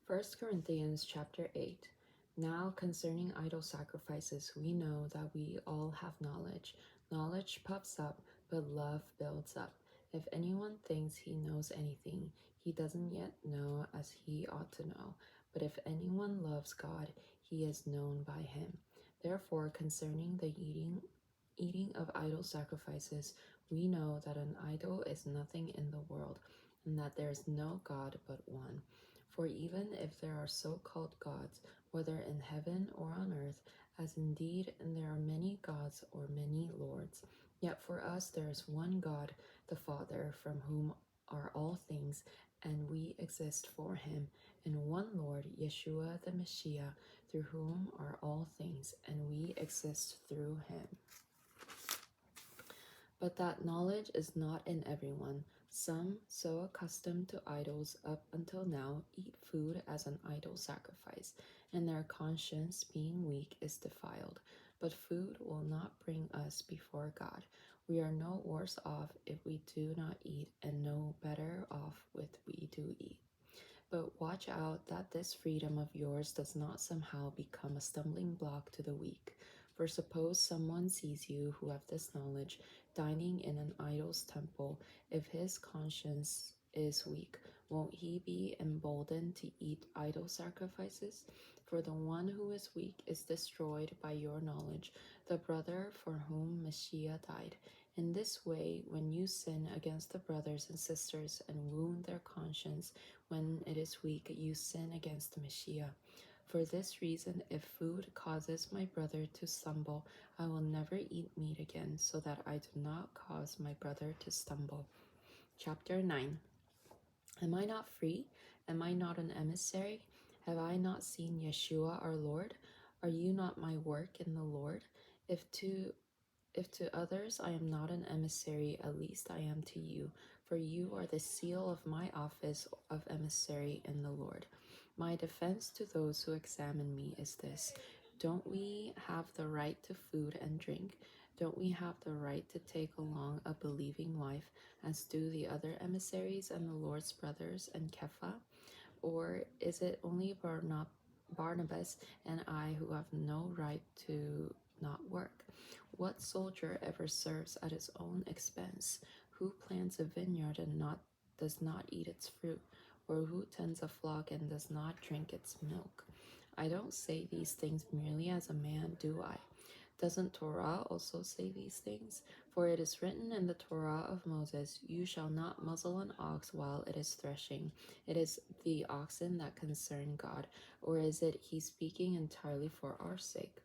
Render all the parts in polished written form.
First Corinthians chapter 8. Now concerning idol sacrifices, we know that we all have knowledge. Knowledge puffs up, but love builds up. If anyone thinks he knows anything, he doesn't yet know as he ought to know. But if anyone loves God, he is known by him. Therefore, concerning the eating of idol sacrifices, we know that an idol is nothing in the world, and that there is no God but one. For even if there are so-called gods, whether in heaven or on earth, as indeed there are many gods or many lords, yet for us there is one God, the Father, from whom are all things, and we exist for him, and one Lord, Yeshua the Messiah, through whom are all things, and we exist through him. But that knowledge is not in everyone. Some, so accustomed to idols up until now, eat food as an idol sacrifice, and their conscience, being weak, is defiled. But food will not bring us before God. We are no worse off if we do not eat, and no better off if we do eat. But watch out that this freedom of yours does not somehow become a stumbling block to the weak. For suppose someone sees you who have this knowledge dining in an idol's temple, if his conscience is weak, won't he be emboldened to eat idol sacrifices? For the one who is weak is destroyed by your knowledge, the brother for whom Messiah died. In this way, when you sin against the brothers and sisters and wound their conscience, when it is weak, you sin against the Messiah. For this reason, if food causes my brother to stumble, I will never eat meat again, so that I do not cause my brother to stumble. Chapter 9. Am I not free? Am I not an emissary? Have I not seen Yeshua our Lord? Are you not my work in the Lord? If to others I am not an emissary, at least I am to you, for you are the seal of my office of emissary in the Lord. My defense to those who examine me is this: don't we have the right to food and drink? Don't we have the right to take along a believing wife, as do the other emissaries and the Lord's brothers and Kepha? Or is it only Barnabas and I who have no right to not work? What soldier ever serves at his own expense? Who plants a vineyard and does not eat its fruit? Or who tends a flock and does not drink its milk? I don't say these things merely as a man, do I? Doesn't Torah also say these things? For it is written in the Torah of Moses, you shall not muzzle an ox while it is threshing. It is the oxen that concern God, or is it he speaking entirely for our sake?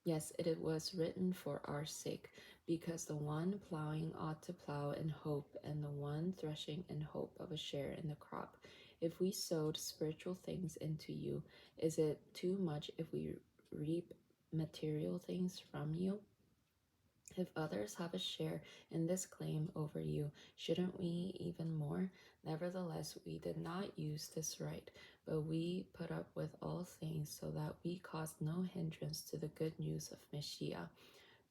Yes, it was written for our sake, because the one plowing ought to plow in hope, and the one threshing in hope of a share in the crop. If we sowed spiritual things into you, is it too much if we reap material things from you? If others have a share in this claim over you, shouldn't we even more? Nevertheless, we did not use this right, but we put up with all things so that we caused no hindrance to the good news of Messiah.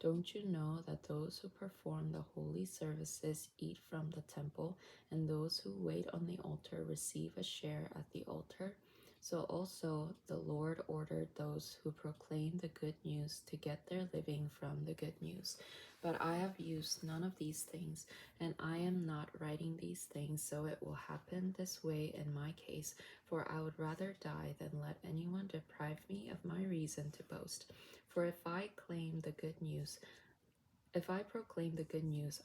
Don't you know that those who perform the holy services eat from the temple, and those who wait on the altar receive a share at the altar? So also the Lord ordered those who proclaim the good news to get their living from the good news. But I have used none of these things, and I am not writing these things so it will happen this way in my case, for I would rather die than let anyone deprive me of my reason to boast. For if I proclaim the good news,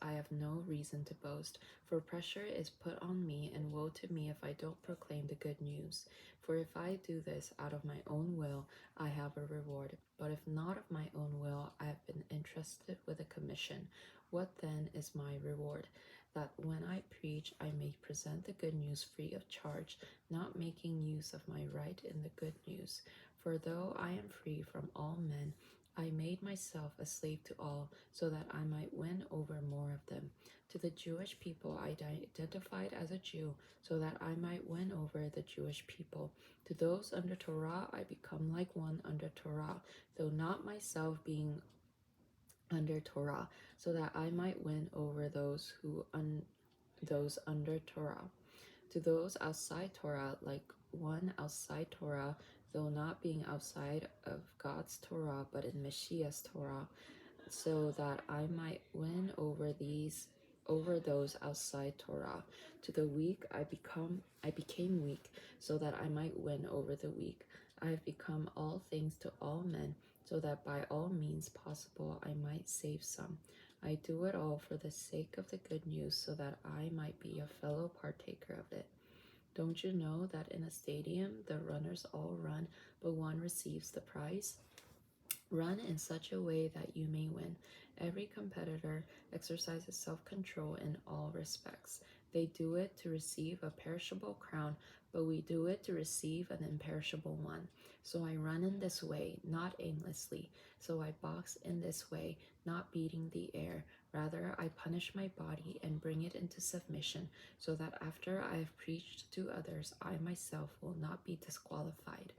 I have no reason to boast, for pressure is put on me, and woe to me if I don't proclaim the good news. For if I do this out of my own will, I have a reward. But if not of my own will, I have been entrusted with a commission. What then is my reward? That when I preach, I may present the good news free of charge, not making use of my right in the good news. For though I am free from all men, I made myself a slave to all, so that I might win over more of them. To the Jewish people I identified as a Jew, so that I might win over the Jewish people. To those under Torah I become like one under Torah, though not myself being under Torah, so that I might win over those under Torah. To those outside Torah, like one outside Torah, though not being outside of God's Torah, but in Mashiach's Torah, so that I might win over those outside Torah. To the weak I became weak, so that I might win over the weak. I have become all things to all men, so that by all means possible I might save some. I do it all for the sake of the good news, so that I might be a fellow partaker of it. Don't you know that in a stadium the runners all run, but one receives the prize? Run in such a way that you may win. Every competitor exercises self control in all respects. They do it to receive a perishable crown, but we do it to receive an imperishable one. So I run in this way, not aimlessly. So I box in this way, not beating the air. Rather, I punish my body and bring it into submission, so that after I have preached to others, I myself will not be disqualified.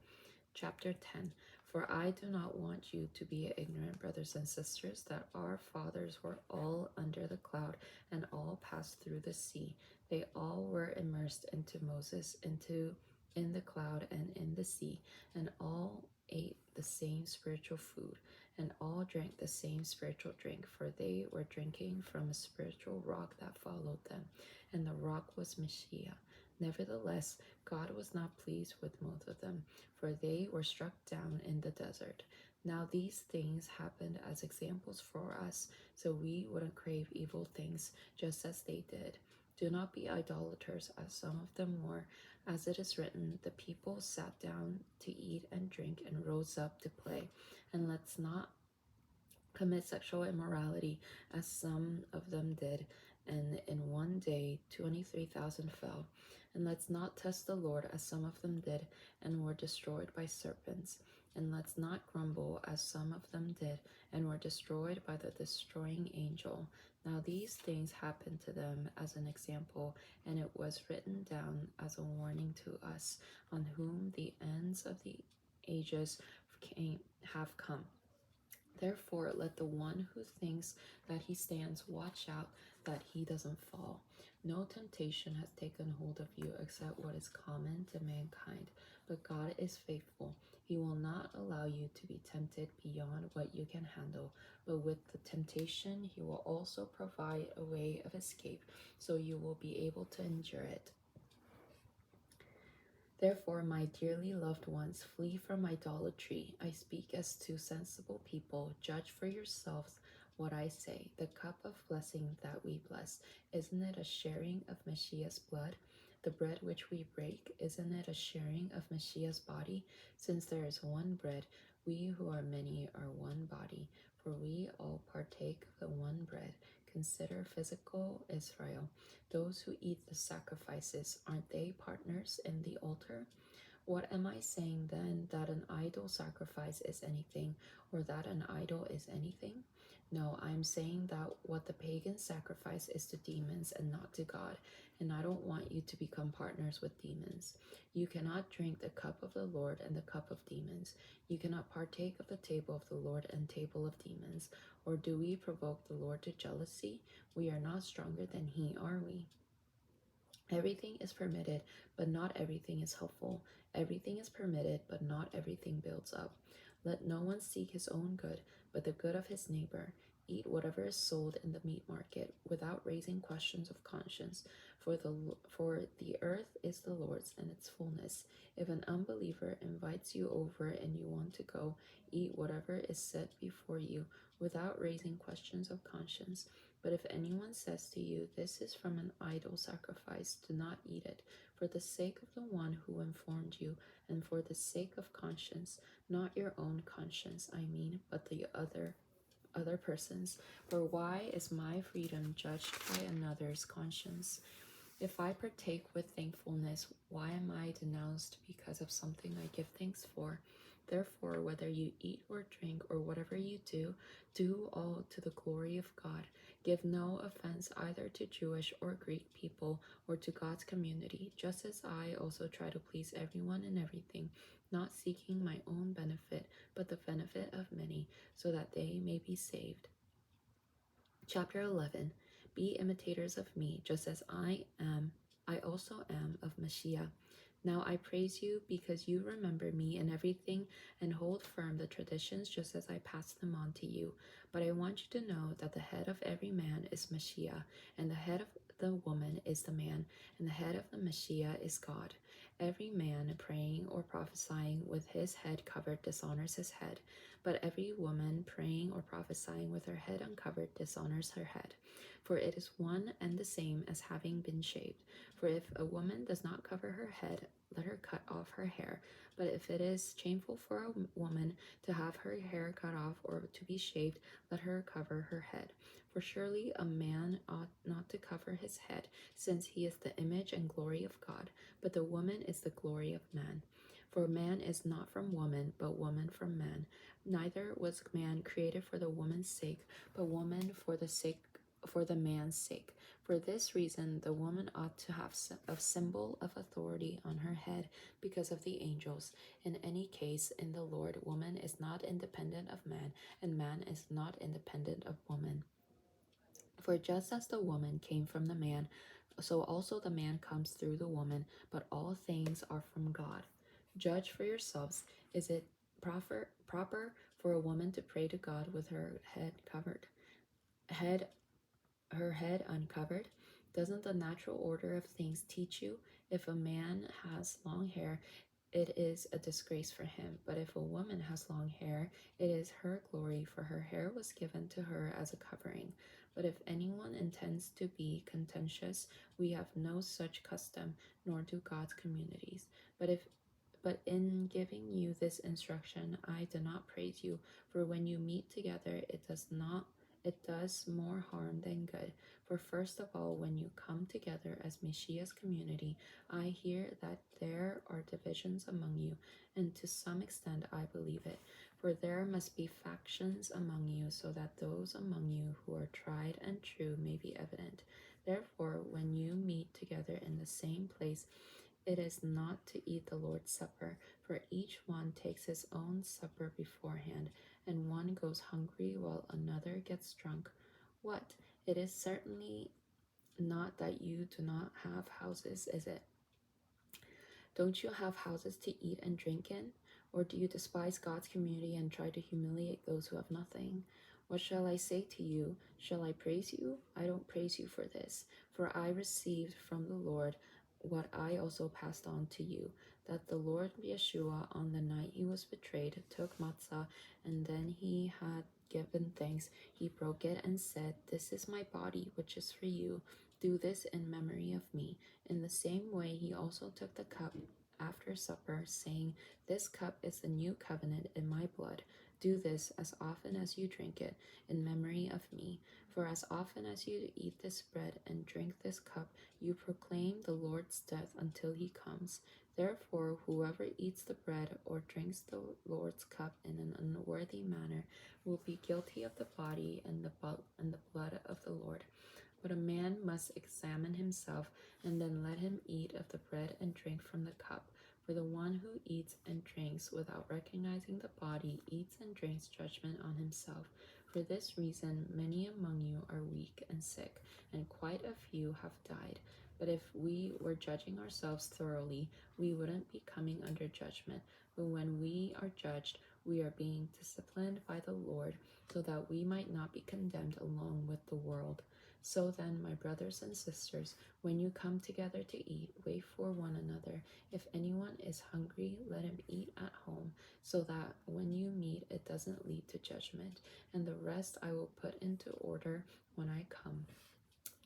Chapter 10. For I do not want you to be ignorant, brothers and sisters, that our fathers were all under the cloud and all passed through the sea. They all were immersed into Moses, in the cloud and in the sea, and all ate the same spiritual food, and all drank the same spiritual drink, for they were drinking from a spiritual rock that followed them, and the rock was Mashiach. Nevertheless, God was not pleased with most of them, for they were struck down in the desert. Now these things happened as examples for us, so we wouldn't crave evil things just as they did. Do not be idolaters, as some of them were. As it is written, the people sat down to eat and drink and rose up to play. And let's not commit sexual immorality, as some of them did, and in one day 23,000 fell. And let's not test the Lord, as some of them did, and were destroyed by serpents. And let's not grumble, as some of them did, and were destroyed by the destroying angel. Now these things happened to them as an example, and it was written down as a warning to us, on whom the ends of the ages have come. Therefore, let the one who thinks that he stands watch out that he doesn't fall. No temptation has taken hold of you except what is common to mankind. But God is faithful. He will not allow you to be tempted beyond what you can handle. But with the temptation, He will also provide a way of escape, so you will be able to endure it. Therefore, my dearly loved ones, flee from idolatry. I speak as to sensible people. Judge for yourselves what I say. The cup of blessing that we bless, isn't it a sharing of Mashiach's blood? The bread which we break, isn't it a sharing of Mashiach's body? Since there is one bread, we who are many are one body, for we all partake of the one bread. Consider physical Israel. Those who eat the sacrifices, aren't they partners in the altar? What am I saying then, that an idol sacrifice is anything, or that an idol is anything? No, I'm saying that what the pagans sacrifice is to demons and not to God, and I don't want you to become partners with demons. You cannot drink the cup of the Lord and the cup of demons. You cannot partake of the table of the Lord and table of demons. Or do we provoke the Lord to jealousy? We are not stronger than He, are we? Everything is permitted, but not everything is helpful. Everything is permitted, but not everything builds up. Let no one seek his own good, but the good of his neighbor. Eat whatever is sold in the meat market, without raising questions of conscience, for the earth is the Lord's and its fullness. If an unbeliever invites you over and you want to go, eat whatever is set before you, without raising questions of conscience. But if anyone says to you, this is from an idol sacrifice, do not eat it, for the sake of the one who informed you, and for the sake of conscience, not your own conscience, I mean, but the other person's. For why is my freedom judged by another's conscience? If I partake with thankfulness, why am I denounced because of something I give thanks for? Therefore, whether you eat or drink or whatever you do, do all to the glory of God. Give no offense either to Jewish or Greek people or to God's community, just as I also try to please everyone in everything, not seeking my own benefit, but the benefit of many, so that they may be saved. Chapter 11. Be imitators of me, just as I also am of Mashiach. Now I praise you because you remember me in everything and hold firm the traditions just as I pass them on to you. But I want you to know that the head of every man is Mashiach, and the head of the woman is the man, and the head of the Mashiach is God. Every man praying or prophesying with his head covered dishonors his head, but every woman praying or prophesying with her head uncovered dishonors her head. For it is one and the same as having been shaved. For if a woman does not cover her head, let her cut off her hair. But if it is shameful for a woman to have her hair cut off or to be shaved, let her cover her head. For surely a man ought not to cover his head, since he is the image and glory of God, but the woman is the glory of man. For man is not from woman, but woman from man. Neither was man created for the woman's sake, but woman for the man's sake. For this reason, the woman ought to have a symbol of authority on her head because of the angels. In any case, in the Lord, woman is not independent of man, and man is not independent of woman. For just as the woman came from the man, so also the man comes through the woman, but all things are from God. Judge for yourselves. Is it proper for a woman to pray to God with head her head uncovered? Doesn't the natural order of things teach you? If a man has long hair, it is a disgrace for him. But if a woman has long hair, it is her glory, for her hair was given to her as a covering. But if anyone intends to be contentious, we have no such custom, nor do God's communities. But in giving you this instruction, I do not praise you, for when you meet together, it does more harm than good. For first of all, when you come together as Mashiach's community, I hear that there are divisions among you, and to some extent I believe it. For there must be factions among you, so that those among you who are tried and true may be evident. Therefore, when you meet together in the same place, it is not to eat the Lord's Supper, for each one takes his own supper beforehand, and one goes hungry while another gets drunk. What? It is certainly not that you do not have houses, is it? Don't you have houses to eat and drink in? Or do you despise God's community and try to humiliate those who have nothing? What shall I say to you? Shall I praise you? I don't praise you for this, for I received from the Lord what I also passed on to you, that the Lord Yeshua, on the night he was betrayed, took matzah, and then he had given thanks. He broke it and said, "This is my body, which is for you. Do this in memory of me." In the same way, he also took the cup after supper, saying, "This cup is the new covenant in my blood. Do this as often as you drink it in memory of me. For as often as you eat this bread and drink this cup, you proclaim the Lord's death until he comes. Therefore, whoever eats the bread or drinks the Lord's cup in an unworthy manner will be guilty of the body and the blood of the Lord. But a man must examine himself, and then let him eat of the bread and drink from the cup. For the one who eats and drinks without recognizing the body eats and drinks judgment on himself. For this reason, many among you are weak and sick, and quite a few have died. But if we were judging ourselves thoroughly, we wouldn't be coming under judgment. But when we are judged, we are being disciplined by the Lord, so that we might not be condemned along with the world. So then, my brothers and sisters, when you come together to eat, wait for one another. If anyone is hungry, let him eat at home, so that when you meet, it doesn't lead to judgment. And the rest I will put into order when I come.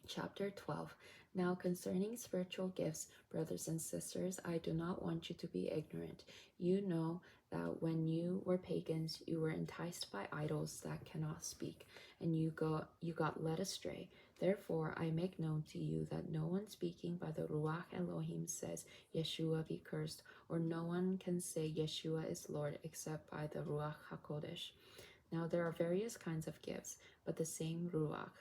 Chapter 12. Now concerning spiritual gifts, brothers and sisters, I do not want you to be ignorant. You know that when you were pagans, you were enticed by idols that cannot speak, and you got led astray. Therefore, I make known to you that no one speaking by the Ruach Elohim says, Yeshua be cursed, or no one can say Yeshua is Lord except by the Ruach HaKodesh. Now there are various kinds of gifts, but the same Ruach.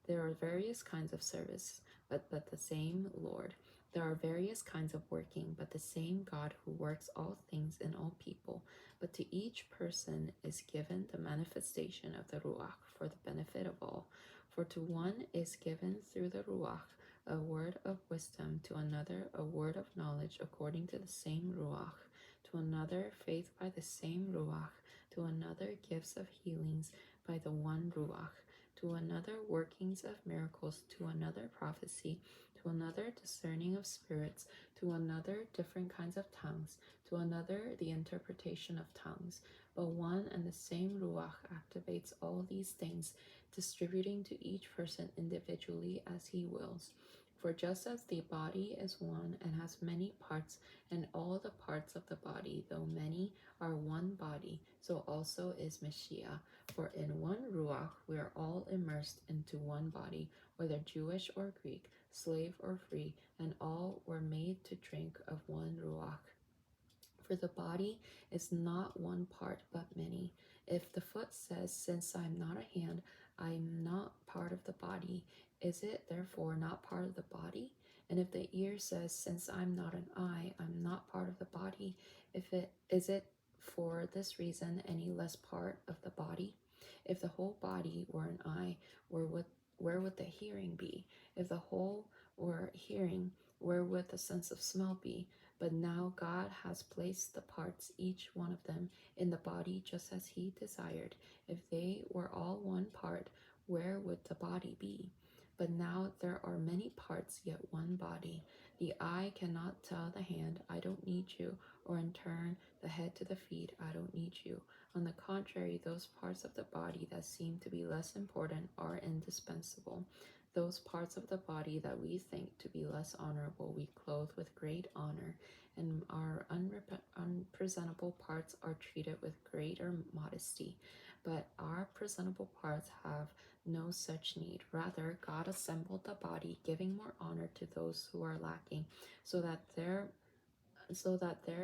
There are various kinds of service, but the same Lord. There are various kinds of working, but the same God who works all things in all people. But to each person is given the manifestation of the Ruach for the benefit of all. For to one is given through the Ruach a word of wisdom, to another a word of knowledge according to the same Ruach, to another faith by the same Ruach, to another gifts of healings by the one Ruach, to another workings of miracles, to another prophecy, to another discerning of spirits, to another different kinds of tongues, to another the interpretation of tongues. But one and the same Ruach activates all these things, distributing to each person individually as he wills. For just as the body is one and has many parts, and all the parts of the body, though many, are one body, so also is Mashiach. For in one Ruach we are all immersed into one body, whether Jewish or Greek, slave or free, and all were made to drink of one Ruach. For the body is not one part, but many. If the foot says, "Since I am not a hand, I am not part of the body," is it therefore not part of the body? And if the ear says, "Since I'm not an eye, I'm not part of the body," if it is it for this reason any less part of the body? If the whole body were an eye, where would the hearing be? If the whole were hearing, where would the sense of smell be? But now God has placed the parts, each one of them, in the body just as he desired. If they were all one part, where would the body be? But now there are many parts, yet one body. The eye cannot tell the hand, "I don't need you," or in turn the head to the feet, "I don't need you." On the contrary, those parts of the body that seem to be less important are indispensable. Those parts of the body that we think to be less honorable we clothe with great honor, and our unpresentable parts are treated with greater modesty. But our presentable parts have no such need. Rather, God assembled the body, giving more honor to those who are lacking, so that there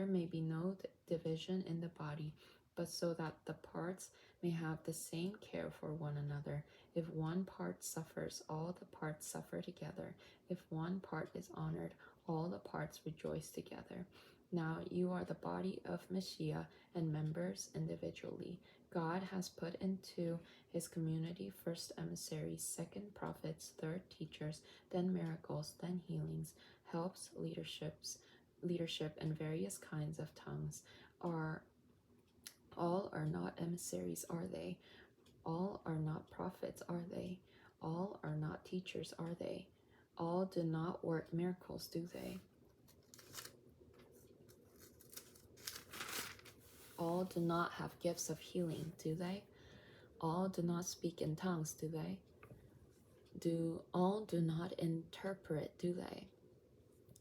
may be no division in the body, but so that the parts may have the same care for one another. If one part suffers, all the parts suffer together. If one part is honored, all the parts rejoice together. Now you are the body of Mashiach and members individually. God has put into his community first emissaries, second prophets, third teachers, then miracles, then healings, helps, leadership and various kinds of tongues. All are not emissaries, are they? All are not prophets, are they? All are not teachers, are they? All do not work miracles, do they? All do not have gifts of healing, do they? All do not speak in tongues, do they? All do not interpret, do they?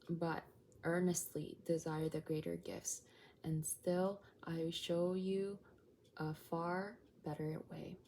But earnestly desire the greater gifts, and still I show you a far better way.